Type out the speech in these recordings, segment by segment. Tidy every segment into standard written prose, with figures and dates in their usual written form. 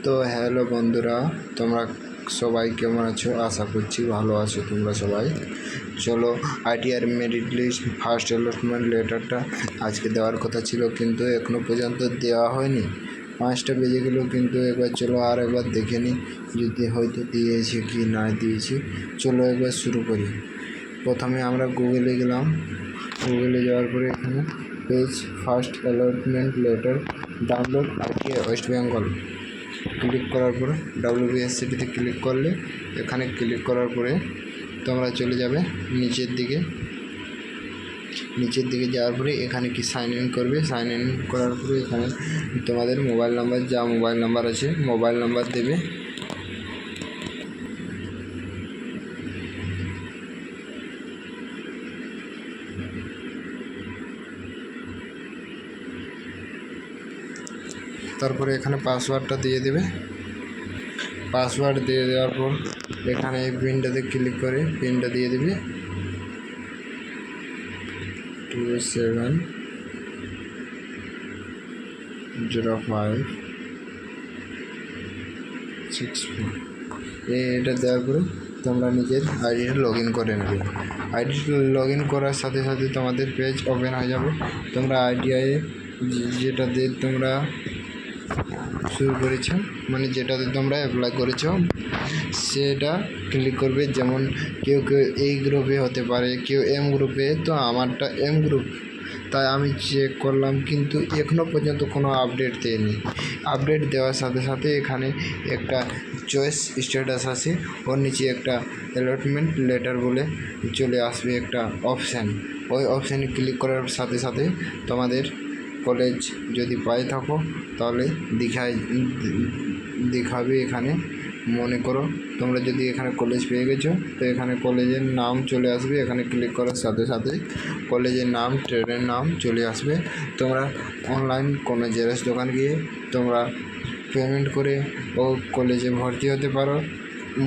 তো হ্যালো বন্ধুরা, তোমরা সবাই কেমন আছো? আশা করছি ভালো আছো তোমরা সবাই। চলো, ITR merit list first allotment লেটারটা আজকে দেওয়ার কথা ছিল, কিন্তু এখনও পর্যন্ত দেওয়া হয়নি। 5টা বেজে গেল, কিন্তু একবার চলো আর একবার দেখে নিই যদি হয়তো দিয়েছি কি না দিয়েছি। চলো একবার শুরু করি। প্রথমে আমরা গুগলে গেলাম। গুগলে যাওয়ার পরে এখানে page first allotment letter download ITR West Bengal click করার পরে WBSCটিতে ক্লিক করলে এখানে ক্লিক করার পরে তোমরা চলে যাবে নিচের দিকে যাওয়ার পরে এখানে কি সাইন ইন করবে। সাইন ইন করার পরে এখানে তোমাদের মোবাইল নাম্বার, যা মোবাইল নাম্বার আছে মোবাইল নাম্বার দেবে। তারপরে এখানে পাসওয়ার্ডটা দিয়ে দেবে। পাসওয়ার্ড দিয়ে দেওয়ার পর এখানে এই পিনটাতে ক্লিক করে পিনটা দিয়ে দেবে 270564। এটা দেওয়ার পরে তোমরা নিজের আইডিটা লগ ইন করে নেবে। আইডি লগ ইন করার সাথে সাথে তোমাদের পেজ ওপেন হয়ে যাবে। তোমরা আইডিআই যেটাতে তোমরা শুরু করেছ, মানে যেটাতে তোমরা অ্যাপ্লাই করেছ সেটা ক্লিক করবে। যেমন কেউ এই গ্রুপে হতে পারে, কেউ এম গ্রুপে। তো আমারটা এম গ্রুপ, তাই আমি চেক করলাম, কিন্তু এখনও পর্যন্ত কোনো আপডেট দেয়নি। আপডেট দেওয়ার সাথে সাথে এখানে একটা চয়েস স্ট্যাটাস আছে, ওর নিচে একটা অ্যালটমেন্ট লেটার বলে চলে আসবে একটা অপশান। ওই অপশানে ক্লিক করার সাথে সাথে তোমাদের কলেজ যদি পাই থাকো তাহলে দেখাবে। এখানে মনে করো তোমরা যদি এখানে কলেজ পেয়ে গেছো, তো এখানে কলেজের নাম চলে আসবে। এখানে ক্লিক করার সাথে সাথে কলেজের নাম, ট্রেডের নাম চলে আসবে। তোমরা অনলাইন কোনো জেরক্স দোকান গিয়ে তোমরা পেমেন্ট করে ও কলেজে ভর্তি হতে পারো।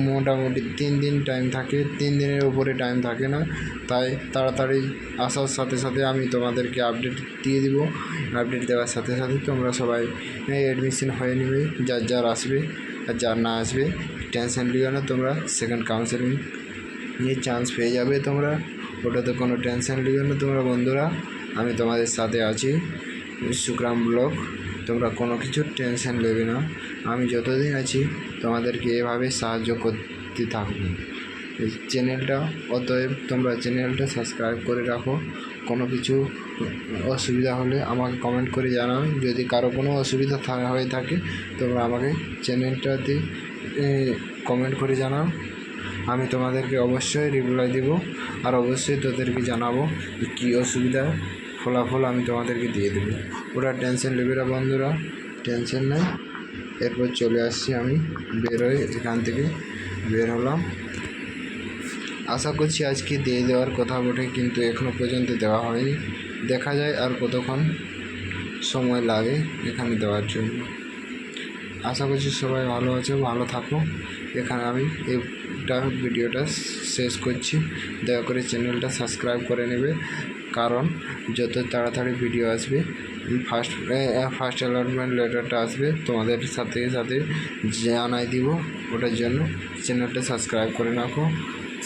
মোটামুটি 3 দিন টাইম থাকে, 3 দিনের উপরে টাইম থাকে না। তাই তাড়াতাড়ি আসার সাথে সাথে আমি তোমাদেরকে আপডেট দিয়ে দিব। আপডেট দেওয়ার সাথে সাথে তোমরা সবাই অ্যাডমিশন হয়ে নেবে, যার আসবে। আর যার না আসবে টেনশন লিও না, তোমরা সেকেন্ড কাউন্সেলিং নিয়ে চান্স পেয়ে যাবে। তোমরা ওটাতে কোনো টেনশন লিও না তোমরা বন্ধুরা, আমি তোমাদের সাথে আছি। সুগ্রাম ব্লগ, তোমরা কোনো কিছু টেনশন নেবে না। আমি যতদিন আছি তোমাদেরকে এভাবে সাহায্য করতে থাকবো। চ্যানেলটা অতএব তোমরা চ্যানেলটা সাবস্ক্রাইব করে রাখো। কোনো কিছু অসুবিধা হলে আমাকে কমেন্ট করে জানাও। যদি কারো কোনো অসুবিধা হয়ে থাকে তোমরা আমাকে চ্যানেলটাতে কমেন্ট করে জানাও। আমি তোমাদেরকে অবশ্যই রিপ্লাই দেব, আর অবশ্যই তোদেরকে জানাবো কী অসুবিধা, ফলাফল আমি তোমাদেরকে দিয়ে দেবো। ওরা টেনশন নেবে না বন্ধুরা, টেনশন নেই। এরপর চলে আসছি আমি এখান থেকে বের হলাম। আশা করছি আজকে দিয়ে দেওয়ার কথা বটে, কিন্তু এখনও পর্যন্ত দেওয়া হয়নি। দেখা যায় আর কতক্ষণ সময় লাগে এখানে দেওয়ার জন্য। আশা করছি সবাই ভালো আছে, ভালো থাকো। এখানে আমি ভিডিওটা শেষ করছি। দয়া করে চ্যানেলটা সাবস্ক্রাইব করে নেবে, কারণ যত তাড়াতাড়ি ভিডিও আসবে, ফার্স্ট অ্যালটমেন্ট লেটারটা আসবে তোমাদের সাথে সাথে জানাই দিব। ওটার জন্য চ্যানেলটা সাবস্ক্রাইব করে রাখো,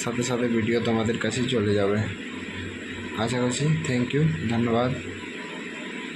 সাথে সাথে ভিডিও তোমাদের কাছে চলে যাবে। আশা করছি। থ্যাংক ইউ, ধন্যবাদ।